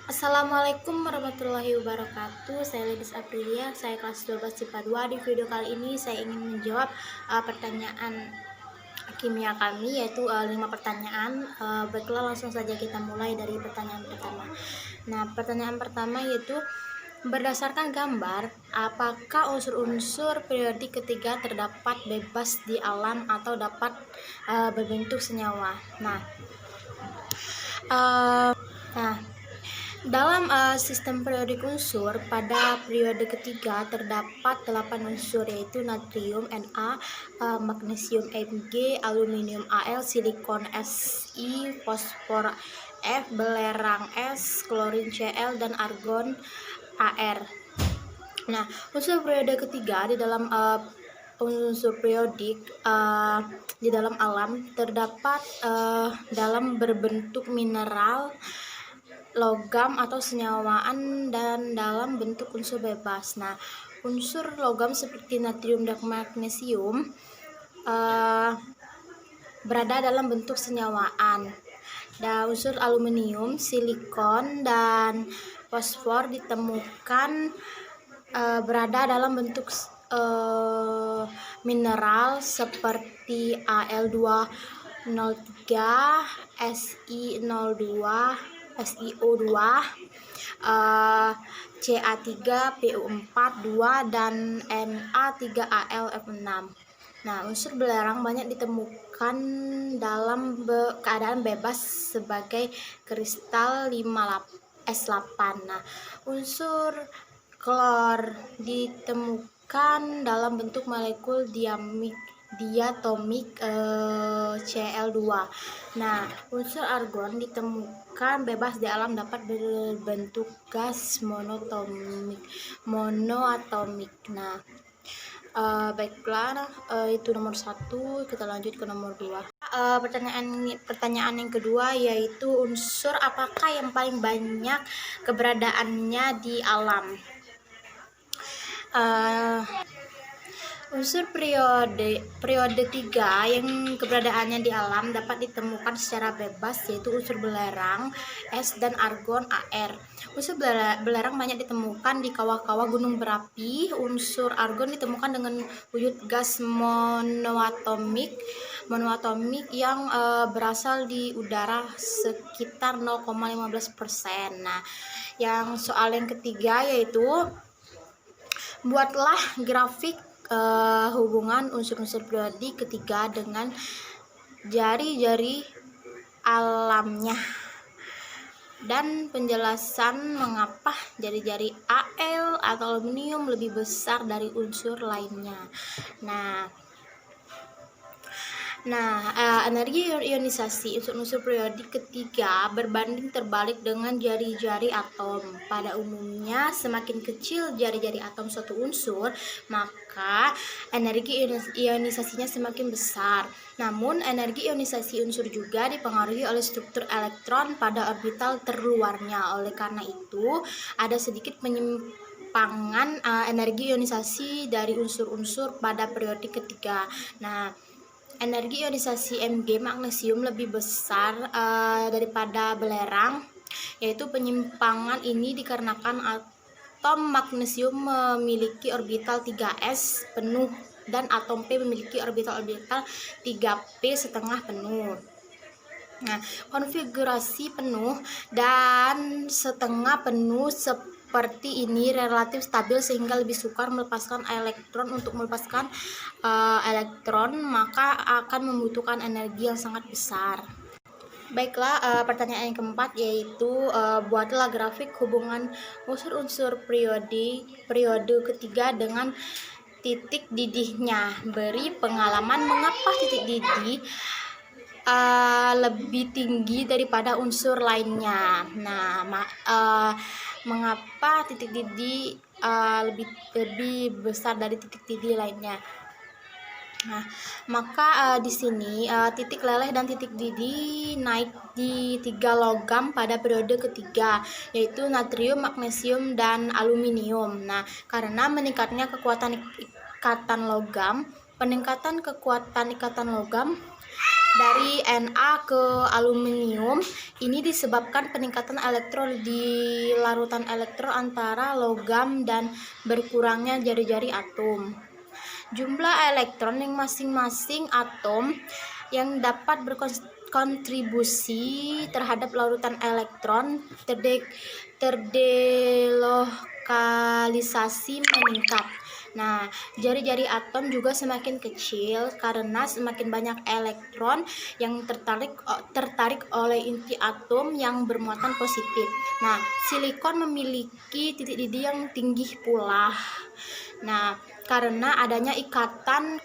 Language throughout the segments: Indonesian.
Assalamualaikum warahmatullahi wabarakatuh. Saya Lidis Aprilia, saya kelas 12 IPA 2. Di video kali ini saya ingin menjawab pertanyaan kimia kami, yaitu 5 pertanyaan. Baiklah, langsung saja kita mulai dari pertanyaan pertama. Nah, pertanyaan pertama yaitu, berdasarkan gambar, apakah unsur-unsur periodik ketiga terdapat bebas di alam atau dapat berbentuk senyawa? Dalam sistem periodik unsur, pada periode ketiga terdapat 8 unsur, yaitu natrium Na, magnesium Mg, aluminium Al, silikon Si, fosfor F, belerang S, klorin Cl, dan argon Ar. Nah, unsur periode ketiga di dalam unsur periodik di dalam alam terdapat dalam berbentuk mineral, logam atau senyawaan, dan dalam bentuk unsur bebas. Nah, unsur logam seperti natrium dan magnesium berada dalam bentuk senyawaan. Dan unsur aluminium, silikon, dan fosfor ditemukan berada dalam bentuk mineral seperti Al203, Si02, SiO2, Ca3PO4, 2, dan Na3Al, F6. Nah, unsur belerang banyak ditemukan dalam keadaan bebas sebagai kristal S8. Nah, unsur klor ditemukan dalam bentuk molekul diatomik Cl2. Nah, unsur argon ditemukan bebas di alam, dapat berbentuk gas monoatomik. Nah, baiklah, itu nomor 1. Kita lanjut ke nomor 2. Pertanyaan yang kedua yaitu, unsur apakah yang paling banyak keberadaannya di alam? Unsur periode 3 yang keberadaannya di alam dapat ditemukan secara bebas, yaitu unsur belerang S dan argon Ar. Unsur belerang banyak ditemukan di kawah-kawah gunung berapi. Unsur argon ditemukan dengan wujud gas monoatomik yang berasal di udara sekitar 0,15%. Nah, yang soal yang ketiga yaitu, buatlah grafik hubungan unsur-unsur periodik ketiga dengan jari-jari alamnya, dan penjelasan mengapa jari-jari Al atau aluminium lebih besar dari unsur lainnya. Energi ionisasi unsur-unsur periodik ketiga berbanding terbalik dengan jari-jari atom. Pada umumnya, semakin kecil jari-jari atom suatu unsur, maka energi ionisasinya semakin besar. Namun, energi ionisasi unsur juga dipengaruhi oleh struktur elektron pada orbital terluarnya. Oleh karena itu, ada sedikit penyimpangan energi ionisasi dari unsur-unsur pada periodik ketiga. Nah, energi ionisasi Mg magnesium lebih besar daripada belerang, yaitu penyimpangan ini dikarenakan atom magnesium memiliki orbital 3s penuh dan atom P memiliki orbital 3p setengah penuh. Nah, konfigurasi penuh dan setengah penuh seperti ini relatif stabil sehingga lebih sukar melepaskan elektron. Untuk melepaskan elektron, maka akan membutuhkan energi yang sangat besar. Baiklah, pertanyaan yang keempat yaitu, buatlah grafik hubungan unsur-unsur periode ketiga dengan titik didihnya. Beri pengalaman mengapa titik didih lebih tinggi daripada unsur lainnya. Nah, mengapa titik didih lebih besar dari titik didih lainnya? Nah, maka di sini titik leleh dan titik didih naik di 3 logam pada periode ketiga, yaitu natrium, magnesium, dan aluminium. Nah, karena meningkatnya kekuatan ikatan logam dari Na ke aluminium. Ini disebabkan peningkatan elektron di larutan elektron antara logam dan berkurangnya jari-jari atom. Jumlah elektron yang masing-masing atom yang dapat berkontribusi terhadap larutan elektron terdelokalisasi meningkat. Nah, jari-jari atom juga semakin kecil karena semakin banyak elektron yang tertarik oleh inti atom yang bermuatan positif. Nah, silikon memiliki titik didih yang tinggi pula. Nah, karena adanya ikatan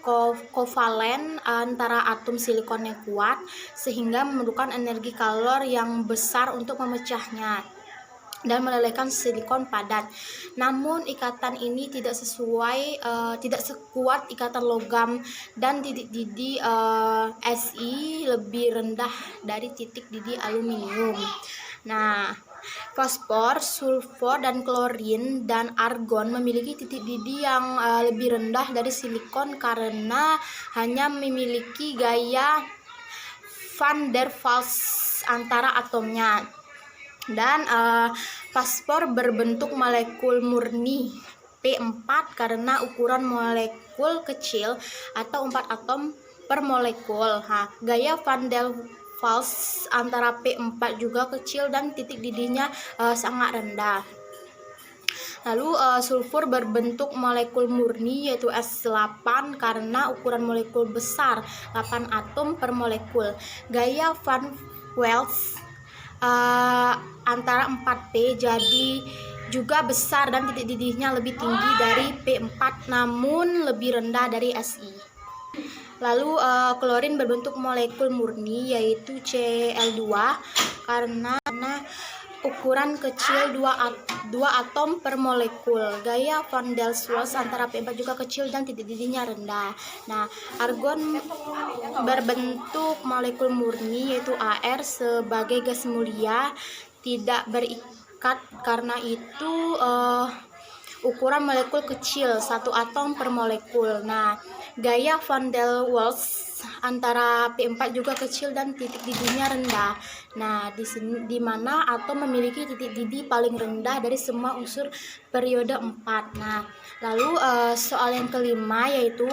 kovalen antara atom silikon yang kuat, sehingga memerlukan energi kalor yang besar untuk memecahnya dan melelehkan silikon padat. Namun ikatan ini tidak sekuat ikatan logam, dan titik didih Si lebih rendah dari titik didih aluminium. Nah, fosfor, sulfur, dan klorin dan argon memiliki titik didih yang lebih rendah dari silikon karena hanya memiliki gaya van der Waals antara atomnya. Dan fosfor berbentuk molekul murni P4 karena ukuran molekul kecil atau 4 atom per molekul. Gaya van der Waals antara P4 juga kecil dan titik didihnya sangat rendah. Lalu sulfur berbentuk molekul murni yaitu S8 karena ukuran molekul besar 8 atom per molekul. Gaya van Waals antara 4P jadi juga besar dan titik didihnya lebih tinggi dari P4 namun lebih rendah dari Si. Lalu klorin berbentuk molekul murni yaitu Cl2 karena ukuran kecil 2 atom per molekul. Gaya van der Waals antara P4 juga kecil dan titik didihnya rendah. Nah, argon berbentuk molekul murni yaitu Ar sebagai gas mulia, tidak berikat karena itu ukuran molekul kecil 1 atom per molekul. Nah, gaya van der Waals antara P4 juga kecil dan titik didihnya rendah. Nah, di mana atom memiliki titik didih paling rendah dari semua unsur periode 4. Nah, lalu soal yang kelima yaitu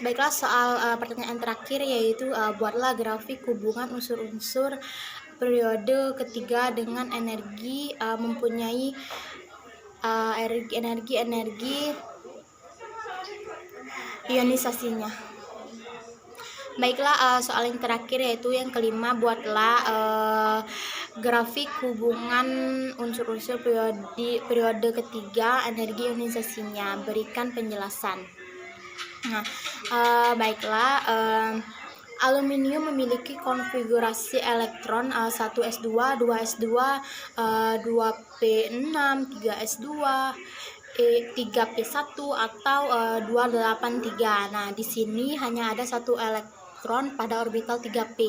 baiklah, soal pertanyaan terakhir yaitu buatlah grafik hubungan unsur-unsur periode ketiga dengan energi mempunyai energi ionisasinya. Baiklah, soal yang terakhir yaitu yang kelima, buatlah grafik hubungan unsur-unsur periode ketiga energi ionisasinya, berikan penjelasan. Nah, baiklah, aluminium memiliki konfigurasi elektron 1s2, 2s2, 2p6, 3s2, 3p1 atau 283. Nah, di sini hanya ada satu elektron pada orbital 3p.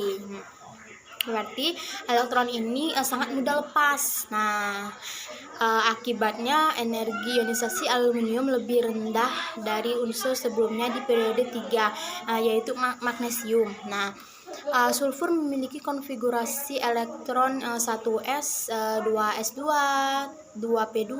Berarti elektron ini sangat mudah lepas. Nah, akibatnya energi ionisasi aluminium lebih rendah dari unsur sebelumnya di periode 3, yaitu magnesium. Nah, sulfur memiliki konfigurasi elektron 1s, 2s2, 2p2,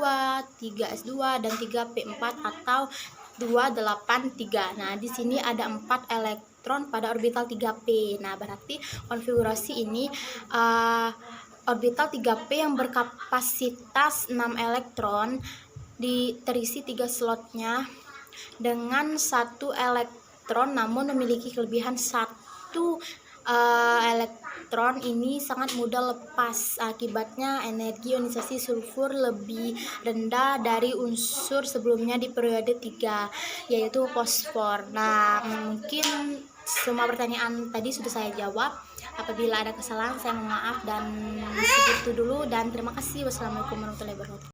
3s2 dan 3p4 atau 283. Nah, di sini ada 4 elektron pada orbital 3p. Nah, berarti konfigurasi ini orbital 3p yang berkapasitas 6 elektron terisi 3 slotnya dengan 1 elektron, namun memiliki kelebihan 1 elektron ini sangat mudah lepas. Akibatnya energi ionisasi sulfur lebih rendah dari unsur sebelumnya di periode 3, yaitu fosfor. Nah, mungkin semua pertanyaan tadi sudah saya jawab. Apabila ada kesalahan saya mohon maaf, dan segitu dulu dan terima kasih. Wassalamualaikum warahmatullahi wabarakatuh.